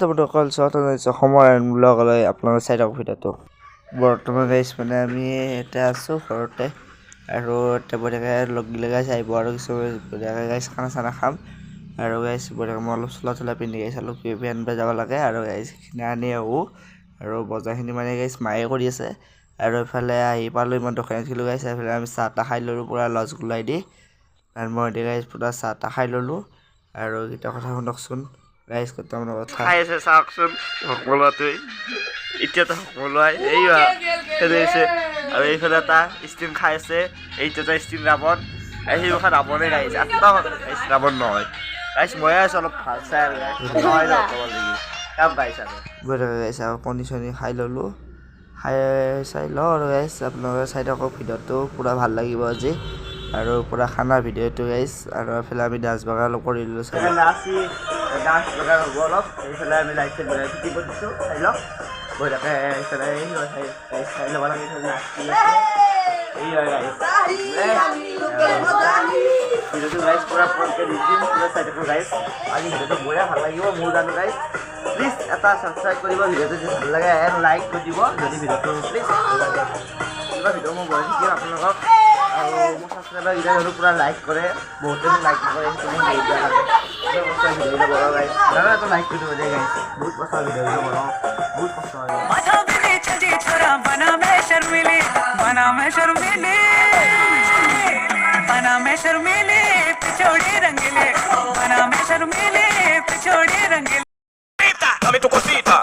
সকল অসমৰ ব্লগলৈ আপোনালোকে চাই থাকক ভিডিঅ'টো। বৰ্তমান গাইছ মানে আমি এতিয়া আছোঁ ঘৰতে আৰু এতিয়া বঢ়িয়াকৈ লগ দিলে গাইছ আহিব আৰু কিছু বঢ়িয়াকৈ গাইছ খানা চানা খাম আৰু গাইছ বঢ়িয়াকৈ মই অলপ চোলা চোলা পিন্ধি গাইছ অলপ কিবি আনিব যাব লাগে আৰু গাইছ সেইখিনি আনি আহোঁ আৰু বজাৰখিনি মানে গাইছ মায়ে কৰি আছে আৰু এইফালে আহি পালোঁ ইমান দোকানত গ'লোঁ গাইছ এইফালে আমি চাহ তাহ খাই ল'লোঁ পূৰা লজ গোলাই দি আৰু মই এতিয়া গাইছ পূৰা চাহ তাহ খাই ল'লোঁ আৰু এটা কথা শুনকচোন গাইছ কেইটামান কথা খাই আছে চাওকচোন সকলোৱে এতিয়াতো সকলোৱে এইছে আৰু এইফালে এটা ষ্টিম খাই আছে এইটো এটা ষ্টিম ৰাৱণ আৰু সেইখন ৰাৱণে গাইছ আঠটা গাইছ ৰাৱণ নহয় গাইছ মই আছোঁ অলপ ভাল চাই আৰু কাম গাইছ আৰু গাইছ আৰু কণী চণী খাই ল'লোঁ খাই চাই লওঁ আৰু গাইছ আপোনালোকে চাই থাকক ভিডিঅ'টো পূৰা ভাল লাগিব আজি আৰু পূৰা খানাৰ ভিডিঅ'টো গাইছ আৰু এইফালে আমি ডান্স বাগা অলপ কৰি দিলোঁ ডান্স বাগা হ'ব অলপ এইফালে আমি লাইট চাইট বনাই ফিটিং কৰি দিছোঁ চাই লওক বঢ়িয়াকৈ এইফালে চাই ল'ব লাগে ভিডিঅ'টো গাইছ পূৰা ফোনকৈ দি দিম পূৰা চাই থাকোঁ গাইছ আজি ভিডিঅ'টো বঢ়িয়া ভাল লাগিব মোৰ জানো গাইছ প্লিজ এটা ছাবস্ক্ৰাইব কৰিব ভিডিঅ'টো যদি ভাল লাগে লাইক কৰি দিব যদি ভিডিঅ'টো প্লিজ কিবা ভিডিঅ' মই বনাই থাকিম আপোনালোকক আৰু মোৰ ছাবস্ক্ৰাইবাৰ কেইটা যদি পূৰা লাইক কৰে বহুতে মোক লাইক কৰে সেইটো মোৰ বহুত বেয়া লাগে ভিডিঅ'টো বনাওঁ গাইছ দাদা এটা লাইক কৰি দিব দেই গাইছ বহুত কষ্ট হয় ভিডিঅ'টো বনাওঁ বহুত কষ্ট হয় Dame tu cosita,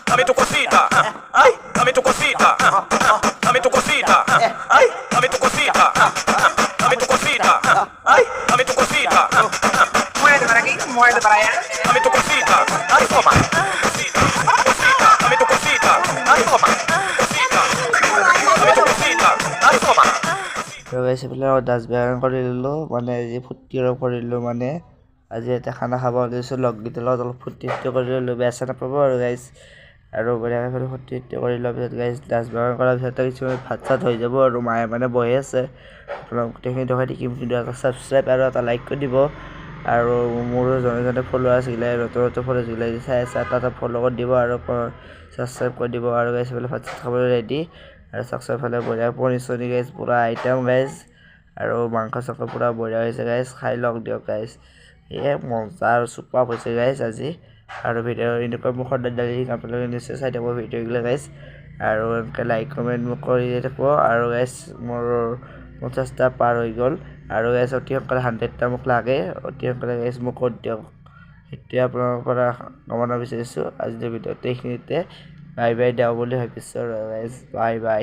dame tu cosita, ay, dame tu cosita, dame tu cosita, ay, dame tu cosita, dame tu cosita, ay, dame tu cosita, muévete para aquí, muévete para allá, dame tu cosita, ay, toma, cosita, cosita, dame tu cosita, ay, toma, cosita, dame tu cosita, ay, toma. আৰু গাইছ এইফালে dance বেয়াৰ কৰি ল'লোঁ মানে আজি ফূৰ্তি অলপ কৰিলোঁ মানে আজি এতিয়া খানা খাব দিছোঁ লগকেইটাৰ লগত অলপ ফূৰ্তি কৰি ল'লোঁ বেয়া চেয়া নাপাব আৰু গাইছ আৰু বঢ়িয়াকৈ ফূৰ্তি কৰি লোৱাৰ পিছত গাইছ ডান্স বেয়াৰ কৰাৰ পিছত কিছুমান ভাত চাত হৈ যাব আৰু মায়ে মানে বহি আছে আপোনালোক গোটেইখিনি দেখাই থাকিম কিন্তু এটা ছাবস্ক্ৰাইব আৰু এটা লাইক কৰি দিব আৰু মোৰো জনে ফ'ল'ৱাৰ আছিলে নতুন ফ'ল'ৱাৰ চাই আছে এটা ফ'ল' কৰি দিব আৰু ছাবস্ক্ৰাইব কৰি দিব আৰু গাইছ এইফালে ভাত চাত খাবলৈ ৰেডি আৰু চাওকচোন এইফালে বঢ়িয়া পনীৰ চনীৰ গাইছ পূৰা আইটেম গাইছ আৰু মাংস চাংস পূৰা বঢ়িয়া হৈছে গাইছ খাই লওক দিয়ক গাইছ সেয়ে মজা আৰু চুপাৰ হৈছে গাইছ আজি আৰু ভিডিঅ' এনেকুৱা মোক সদায় দালি আপোনালোকে নিশ্চয় চাই থাকোঁ ভিডিঅ'বিলাক গাইছ আৰু এনেকৈ লাইক কমেণ্ট মোক কৰি থাকিব আৰু গাইছ মোৰ 50টা পাৰ হৈ গ'ল আৰু গাইছ অতি সোনকালে 100টা মোক লাগে অতি সোনকালে গাইছ মোক কৰি দিয়ক এতিয়া আপোনালোকৰ পৰা কামনা বিচাৰিছোঁ আজিৰ ভিডিঅ'টো এইখিনিতে বাই বাই দিওঁ বুলি ভাবিছোঁ আৰু গাইছ বাই বাই